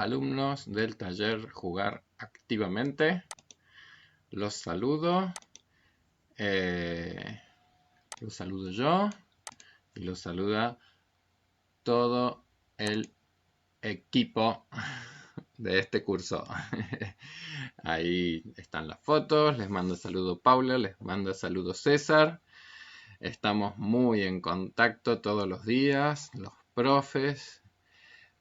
alumnos del taller Jugar Activamente. Los saludo. Los saludo yo y los saluda todo el equipo de este curso. Ahí están las fotos. Les mando saludo Paula, les mando saludo César. Estamos muy en contacto todos los días, los profes,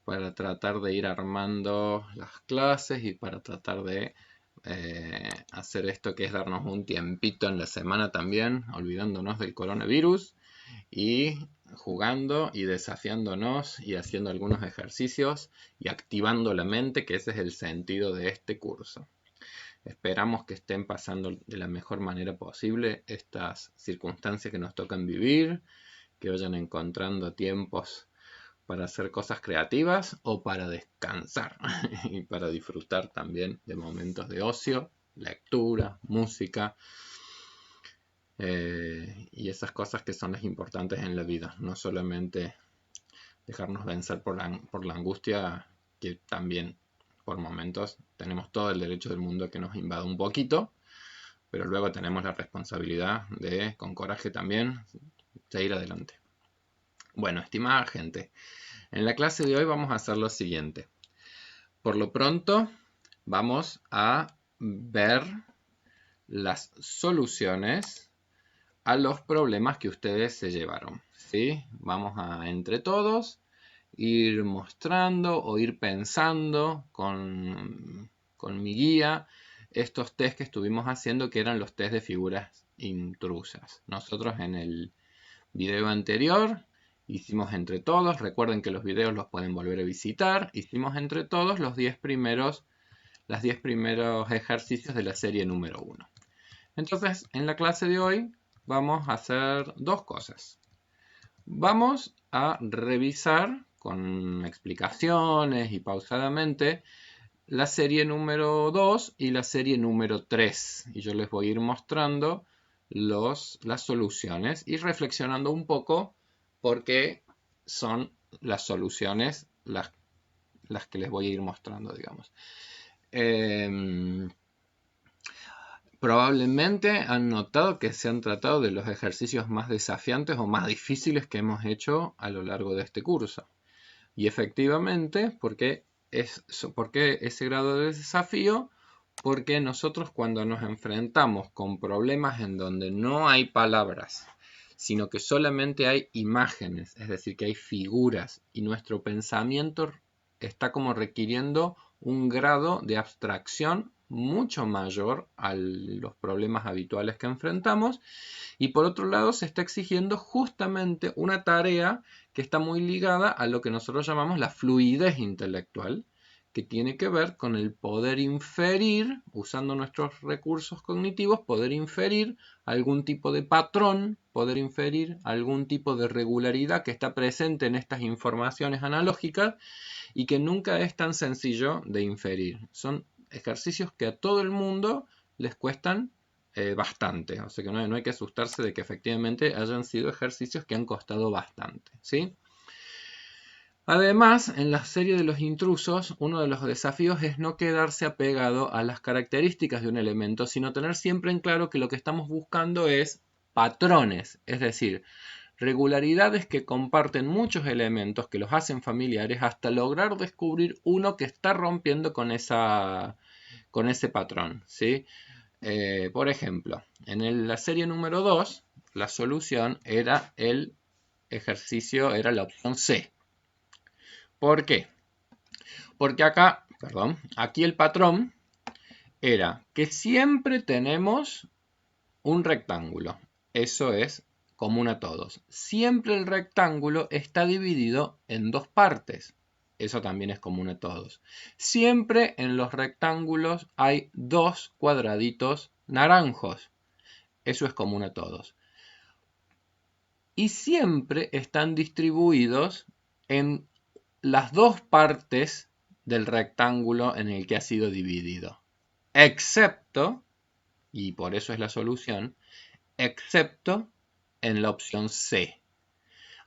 para tratar de ir armando las clases y para tratar de hacer esto que es darnos un tiempito en la semana también, olvidándonos del coronavirus y jugando y desafiándonos y haciendo algunos ejercicios y activando la mente, que ese es el sentido de este curso. Esperamos que estén pasando de la mejor manera posible estas circunstancias que nos tocan vivir, que vayan encontrando tiempos para hacer cosas creativas o para descansar y para disfrutar también de momentos de ocio, lectura, música y esas cosas que son las importantes en la vida, no solamente dejarnos vencer por la angustia, que también por momentos tenemos todo el derecho del mundo a que nos invada un poquito, pero luego tenemos la responsabilidad de, con coraje también, seguir adelante. Bueno, estimada gente, en la clase de hoy vamos a hacer lo siguiente. Por lo pronto, vamos a ver las soluciones a los problemas que ustedes se llevaron, ¿sí? Vamos a, entre todos, ir mostrando o ir pensando con mi guía estos test que estuvimos haciendo, que eran los test de figuras intrusas. Nosotros en el video anterior hicimos entre todos, recuerden que los videos los pueden volver a visitar, hicimos entre todos los 10 primeros ejercicios de la serie número 1. Entonces, en la clase de hoy vamos a hacer dos cosas. Vamos a revisar con explicaciones y pausadamente la serie número 2 y la serie número 3. Y yo les voy a ir mostrando las soluciones y reflexionando un poco por qué son las soluciones las que les voy a ir mostrando, digamos. Probablemente han notado que se han tratado de los ejercicios más desafiantes o más difíciles que hemos hecho a lo largo de este curso. Y efectivamente, ¿por qué ese grado de desafío? Porque nosotros cuando nos enfrentamos con problemas en donde no hay palabras, sino que solamente hay imágenes, es decir, que hay figuras, y nuestro pensamiento está como requiriendo un grado de abstracción mucho mayor a los problemas habituales que enfrentamos, y por otro lado se está exigiendo justamente una tarea que está muy ligada a lo que nosotros llamamos la fluidez intelectual, que tiene que ver con el poder inferir, usando nuestros recursos cognitivos, poder inferir algún tipo de patrón, poder inferir algún tipo de regularidad que está presente en estas informaciones analógicas y que nunca es tan sencillo de inferir. Son ejercicios que a todo el mundo les cuestan bastante, o sea que no hay que asustarse de que efectivamente hayan sido ejercicios que han costado bastante, ¿sí? Además, en la serie de los intrusos, uno de los desafíos es no quedarse apegado a las características de un elemento, sino tener siempre en claro que lo que estamos buscando es patrones, es decir, regularidades que comparten muchos elementos que los hacen familiares hasta lograr descubrir uno que está rompiendo con ese patrón, ¿sí? Por ejemplo, en la serie número 2, la solución era era la opción C. ¿Por qué? Porque aquí el patrón era que siempre tenemos un rectángulo. Eso es común a todos. Siempre el rectángulo está dividido en dos partes. Eso también es común a todos. Siempre en los rectángulos hay dos cuadraditos naranjos. Eso es común a todos. Y siempre están distribuidos en las dos partes del rectángulo en el que ha sido dividido. Excepto, y por eso es la solución, excepto en la opción C.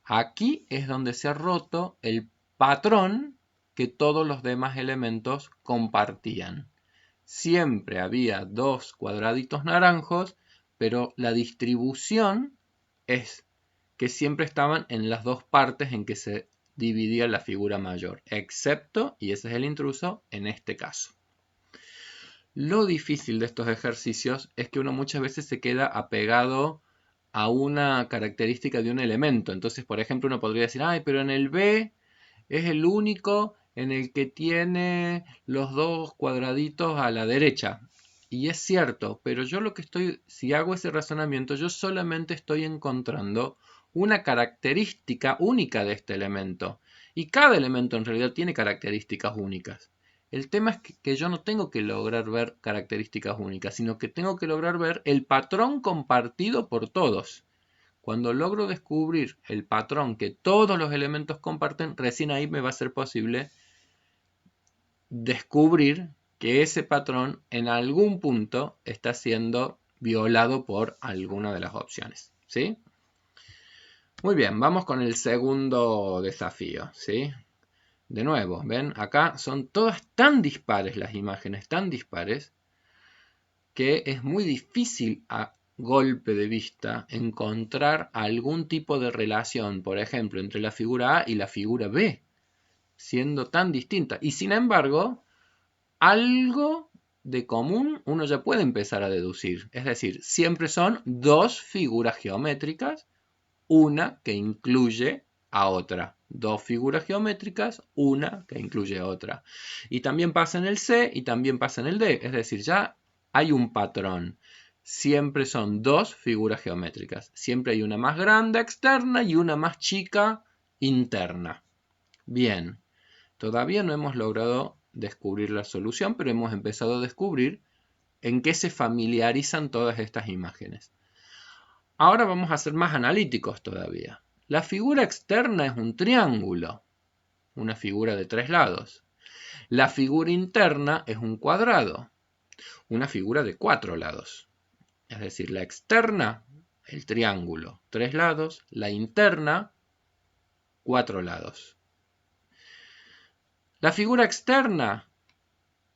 Aquí es donde se ha roto el patrón que todos los demás elementos compartían. Siempre había dos cuadraditos naranjos, pero la distribución es que siempre estaban en las dos partes en que se dividía la figura mayor, excepto, y ese es el intruso, en este caso. Lo difícil de estos ejercicios es que uno muchas veces se queda apegado a una característica de un elemento. Entonces, por ejemplo, uno podría decir, ay, pero en el B es el único en el que tiene los dos cuadraditos a la derecha. Y es cierto, pero yo lo que estoy, si hago ese razonamiento, yo solamente estoy encontrando una característica única de este elemento. Y cada elemento en realidad tiene características únicas. El tema es que yo no tengo que lograr ver características únicas, sino que tengo que lograr ver el patrón compartido por todos. Cuando logro descubrir el patrón que todos los elementos comparten, recién ahí me va a ser posible descubrir que ese patrón en algún punto está siendo violado por alguna de las opciones. ¿Sí? Muy bien, vamos con el segundo desafío. ¿Sí? De nuevo, ven, acá son todas tan dispares las imágenes, tan dispares, que es muy difícil a golpe de vista encontrar algún tipo de relación, por ejemplo, entre la figura A y la figura B, siendo tan distintas. Y sin embargo, algo de común uno ya puede empezar a deducir. Es decir, siempre son dos figuras geométricas, una que incluye a otra. Dos figuras geométricas, una que incluye a otra. Y también pasa en el C y también pasa en el D. Es decir, ya hay un patrón. Siempre son dos figuras geométricas. Siempre hay una más grande externa y una más chica interna. Bien, todavía no hemos logrado descubrir la solución, pero hemos empezado a descubrir en qué se familiarizan todas estas imágenes. Ahora vamos a ser más analíticos todavía. La figura externa es un triángulo, una figura de tres lados. La figura interna es un cuadrado, una figura de cuatro lados. Es decir, la externa, el triángulo, tres lados, la interna, cuatro lados. La figura externa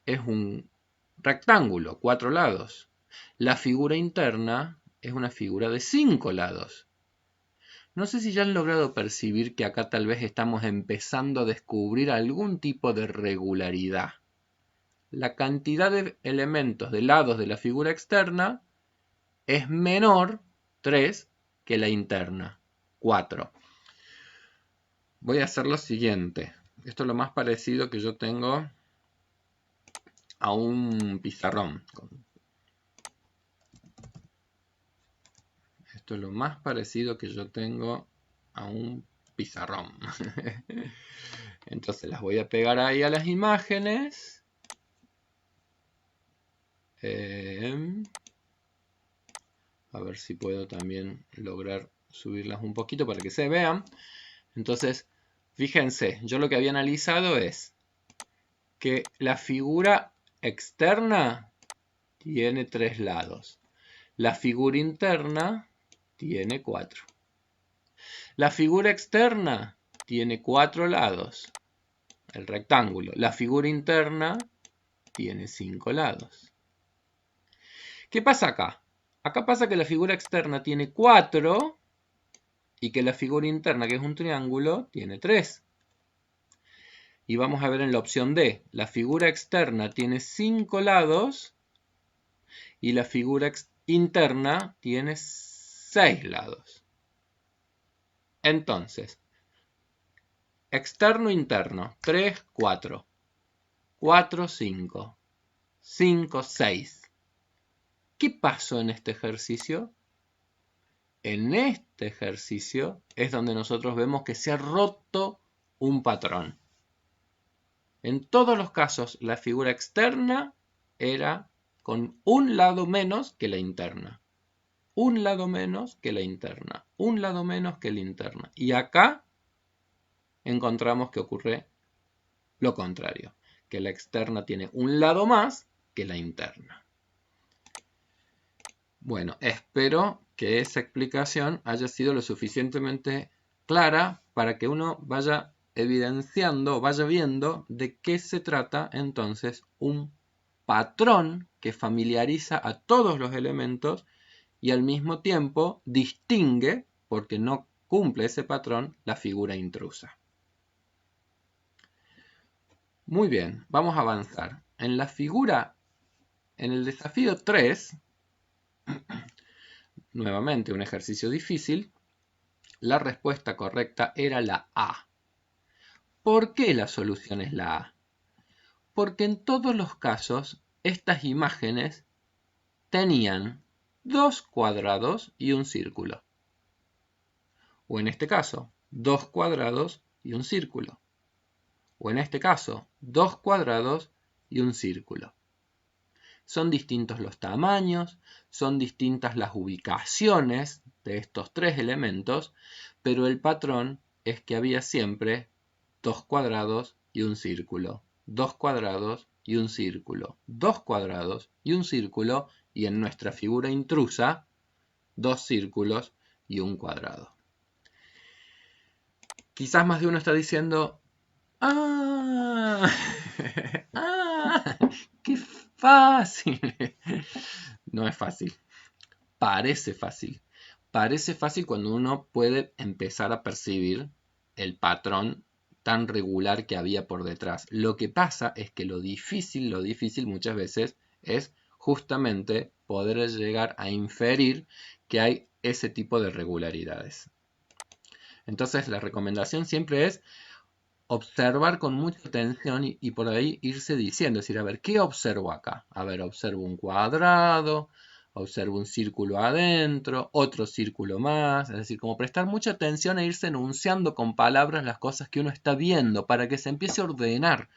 es un rectángulo, cuatro lados. La figura interna es una figura de cinco lados. No sé si ya han logrado percibir que acá tal vez estamos empezando a descubrir algún tipo de regularidad. La cantidad de elementos de lados de la figura externa es menor, 3, que la interna, 4. Voy a hacer lo siguiente. Esto es lo más parecido que yo tengo a un pizarrón. Esto es lo más parecido que yo tengo a un pizarrón. Entonces las voy a pegar ahí a las imágenes. A ver si puedo también lograr subirlas un poquito para que se vean. Entonces, fíjense, yo lo que había analizado es que la figura externa tiene tres lados. La figura interna tiene cuatro. La figura externa tiene cuatro lados, el rectángulo. La figura interna tiene cinco lados. ¿Qué pasa acá? Acá pasa que la figura externa tiene 4 y que la figura interna, que es un triángulo, tiene 3. Y vamos a ver en la opción D, la figura externa tiene 5 lados y la figura interna tiene 6 lados. Entonces, externo, interno, 3, 4, 4, 5, 5, 6. ¿Qué pasó en este ejercicio? En este ejercicio es donde nosotros vemos que se ha roto un patrón. En todos los casos, la figura externa era con un lado menos que la interna. Un lado menos que la interna. Un lado menos que la interna. Y acá encontramos que ocurre lo contrario, que la externa tiene un lado más que la interna. Bueno, espero que esa explicación haya sido lo suficientemente clara para que uno vaya evidenciando, vaya viendo de qué se trata entonces un patrón que familiariza a todos los elementos y al mismo tiempo distingue, porque no cumple ese patrón, la figura intrusa. Muy bien, vamos a avanzar. En el desafío 3, nuevamente un ejercicio difícil, la respuesta correcta era la A. ¿Por qué la solución es la A? Porque en todos los casos estas imágenes tenían 2 cuadrados y un círculo. O en este caso, 2 cuadrados y un círculo. O en este caso, 2 cuadrados y un círculo. Son distintos los tamaños, son distintas las ubicaciones de estos 3 elementos, pero el patrón es que había siempre 2 cuadrados y un círculo, 2 cuadrados y un círculo, 2 cuadrados y un círculo, y en nuestra figura intrusa, 2 círculos y un cuadrado. Quizás más de uno está diciendo, ¡ah! ¡Ah! ¡Qué fácil! No es fácil. Parece fácil. Parece fácil cuando uno puede empezar a percibir el patrón tan regular que había por detrás. Lo que pasa es que lo difícil muchas veces es justamente poder llegar a inferir que hay ese tipo de regularidades. Entonces la recomendación siempre es observar con mucha atención y por ahí irse diciendo, es decir, a ver, ¿qué observo acá? A ver, observo un cuadrado, observo un círculo adentro, otro círculo más, es decir, como prestar mucha atención e irse enunciando con palabras las cosas que uno está viendo para que se empiece a ordenar.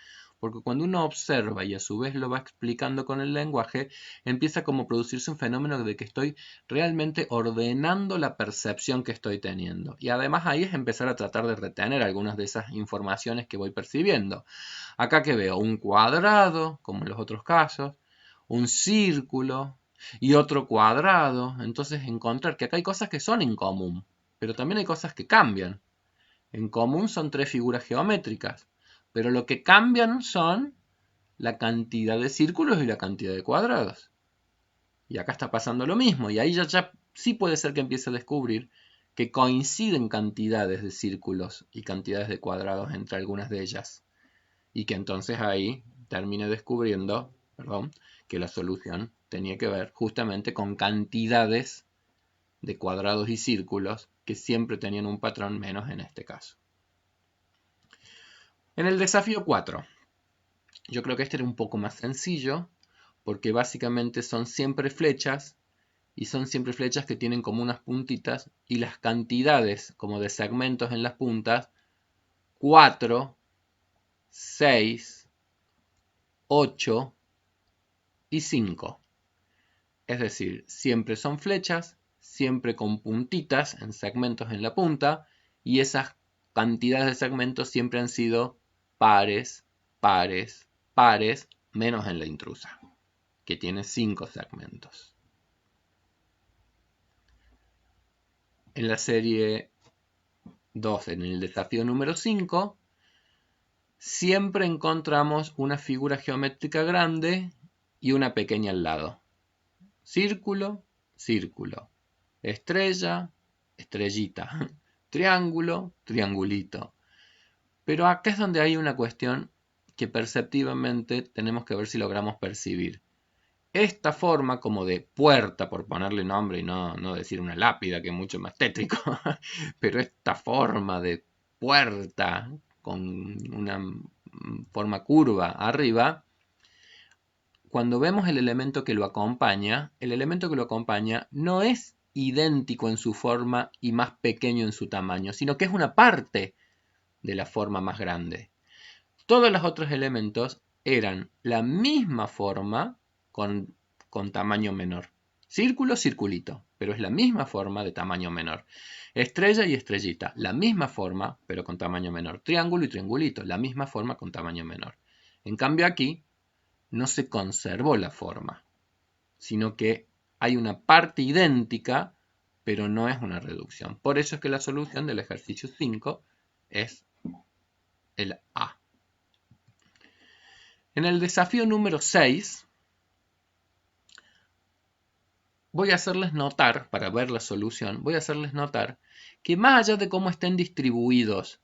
Porque cuando uno observa y a su vez lo va explicando con el lenguaje, empieza como a producirse un fenómeno de que estoy realmente ordenando la percepción que estoy teniendo. Y además ahí es empezar a tratar de retener algunas de esas informaciones que voy percibiendo. Acá que veo un cuadrado, como en los otros casos, un círculo y otro cuadrado. Entonces encontrar que acá hay cosas que son en común, pero también hay cosas que cambian. En común son 3 figuras geométricas, pero lo que cambian son la cantidad de círculos y la cantidad de cuadrados. Y acá está pasando lo mismo, y ahí ya sí puede ser que empiece a descubrir que coinciden cantidades de círculos y cantidades de cuadrados entre algunas de ellas. Y que entonces ahí termine descubriendo, que la solución tenía que ver justamente con cantidades de cuadrados y círculos que siempre tenían un patrón menos en este caso. En el desafío 4, yo creo que este era un poco más sencillo, porque básicamente son siempre flechas, y son siempre flechas que tienen como unas puntitas, y las cantidades como de segmentos en las puntas, 4, 6, 8 y 5. Es decir, siempre son flechas, siempre con puntitas en segmentos en la punta, y esas cantidades de segmentos siempre han sido pares, pares, pares, menos en la intrusa, que tiene 5 segmentos. En la serie 2, en el desafío número 5, siempre encontramos una figura geométrica grande y una pequeña al lado. Círculo, círculo. Estrella, estrellita. Triángulo, triangulito. Pero acá es donde hay una cuestión que perceptivamente tenemos que ver si logramos percibir. Esta forma como de puerta, por ponerle nombre y no decir una lápida, que es mucho más tétrico, pero esta forma de puerta con una forma curva arriba, cuando vemos el elemento que lo acompaña no es idéntico en su forma y más pequeño en su tamaño, sino que es una parte de la forma más grande. Todos los otros elementos eran la misma forma con tamaño menor. Círculo, circulito, pero es la misma forma de tamaño menor. Estrella y estrellita, la misma forma, pero con tamaño menor. Triángulo y triangulito, la misma forma con tamaño menor. En cambio aquí no se conservó la forma, sino que hay una parte idéntica, pero no es una reducción. Por eso es que la solución del ejercicio 5 es el A. En el desafío número 6, voy a hacerles notar, para ver la solución, voy a hacerles notar que más allá de cómo estén distribuidos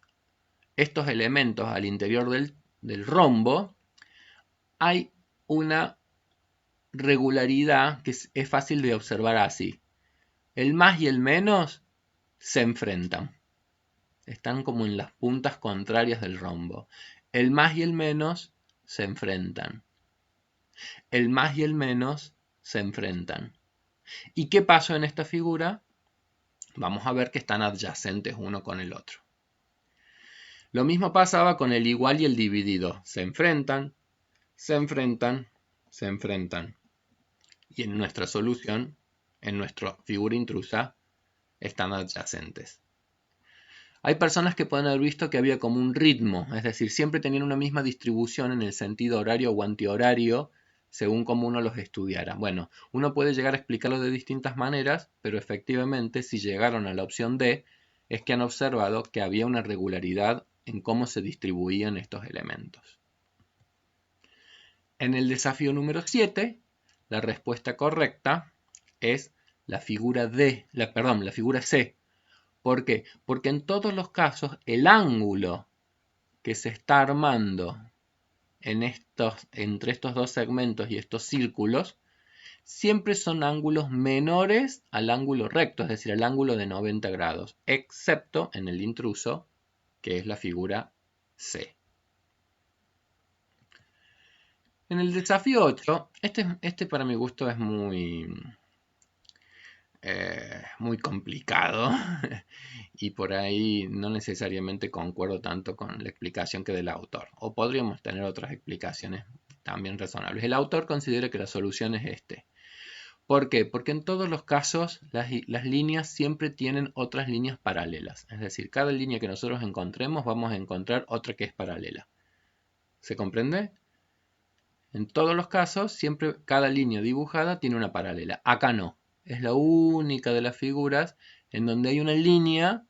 estos elementos al interior del rombo, hay una regularidad que es fácil de observar así. El más y el menos se enfrentan. Están como en las puntas contrarias del rombo. El más y el menos se enfrentan. El más y el menos se enfrentan. ¿Y qué pasó en esta figura? Vamos a ver que están adyacentes uno con el otro. Lo mismo pasaba con el igual y el dividido. Se enfrentan, se enfrentan, se enfrentan. Y en nuestra solución, en nuestra figura intrusa, están adyacentes. Hay personas que pueden haber visto que había como un ritmo, es decir, siempre tenían una misma distribución en el sentido horario o antihorario, según cómo uno los estudiara. Bueno, uno puede llegar a explicarlo de distintas maneras, pero efectivamente, si llegaron a la opción D, es que han observado que había una regularidad en cómo se distribuían estos elementos. En el desafío número 7, la respuesta correcta es la figura la figura C. ¿Por qué? Porque en todos los casos el ángulo que se está armando entre estos dos segmentos y estos círculos siempre son ángulos menores al ángulo recto, es decir, al ángulo de 90 grados, excepto en el intruso, que es la figura C. En el desafío 8, este para mi gusto es muy complicado y por ahí no necesariamente concuerdo tanto con la explicación que del autor, o podríamos tener otras explicaciones también razonables. El autor considera que la solución es este. ¿Por qué? Porque en todos los casos las líneas siempre tienen otras líneas paralelas, es decir, cada línea que nosotros encontremos vamos a encontrar otra que es paralela. ¿Se comprende? En todos los casos siempre cada línea dibujada tiene una paralela. Acá no. Es la única de las figuras en donde hay una línea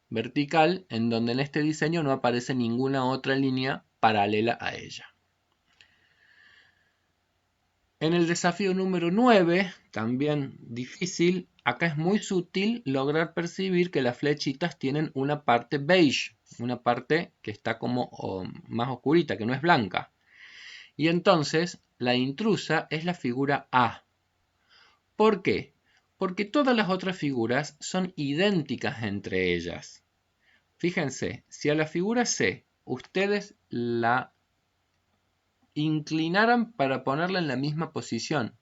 vertical en donde en este diseño no aparece ninguna otra línea paralela a ella. En el desafío número 9, también difícil, acá es muy sutil lograr percibir que las flechitas tienen una parte beige, una parte que está como más oscurita, que no es blanca. Y entonces la intrusa es la figura A. ¿Por qué? Porque todas las otras figuras son idénticas entre ellas. Fíjense, si a la figura C ustedes la inclinaran para ponerla en la misma posición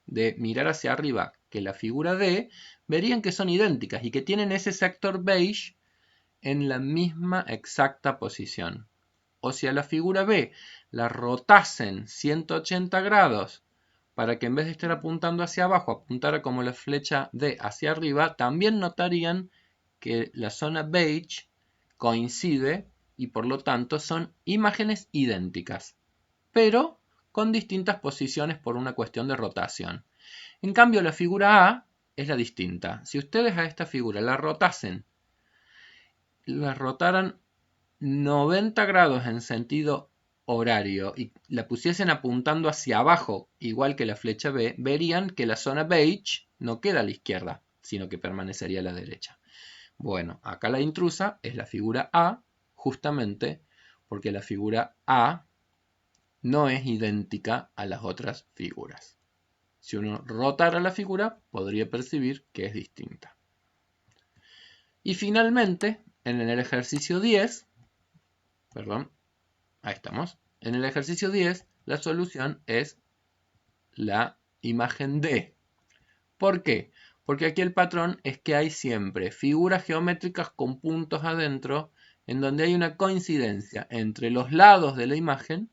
de mirar hacia arriba que la figura D, verían que son idénticas y que tienen ese sector beige en la misma exacta posición. O si a la figura B la rotasen 180 grados para que en vez de estar apuntando hacia abajo, apuntara como la flecha D hacia arriba, también notarían que la zona beige coincide y por lo tanto son imágenes idénticas, pero con distintas posiciones por una cuestión de rotación. En cambio, la figura A es la distinta. Si ustedes a esta figura la rotaran 90 grados en sentido horario y la pusiesen apuntando hacia abajo, igual que la flecha B, verían que la zona beige no queda a la izquierda, sino que permanecería a la derecha. Bueno, acá la intrusa es la figura A, justamente porque la figura A no es idéntica a las otras figuras. Si uno rotara la figura, podría percibir que es distinta. Y finalmente, en el ejercicio 10, ahí estamos. En el ejercicio 10, la solución es la imagen D. ¿Por qué? Porque aquí el patrón es que hay siempre figuras geométricas con puntos adentro en donde hay una coincidencia entre los lados de la imagen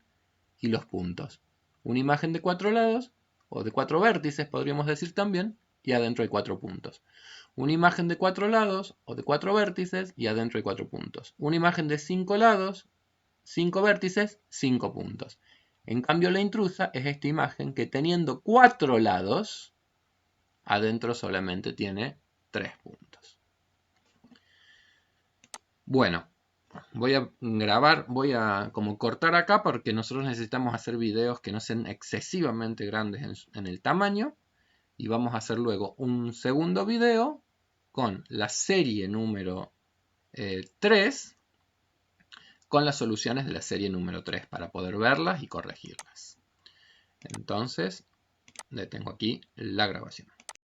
y los puntos. Una imagen de 4 lados, o de 4 vértices podríamos decir también, y adentro hay 4 puntos. Una imagen de 4 lados, o de 4 vértices, y adentro hay 4 puntos. Una imagen de 5 lados, 5 vértices, 5 puntos. En cambio la intrusa es esta imagen que teniendo 4 lados, adentro solamente tiene 3 puntos. Bueno, Voy a grabar, voy a como cortar acá porque nosotros necesitamos hacer videos que no sean excesivamente grandes en el tamaño. Y vamos a hacer luego un segundo video con la serie número 3 con las soluciones de la serie número 3 para poder verlas y corregirlas. Entonces, detengo aquí la grabación.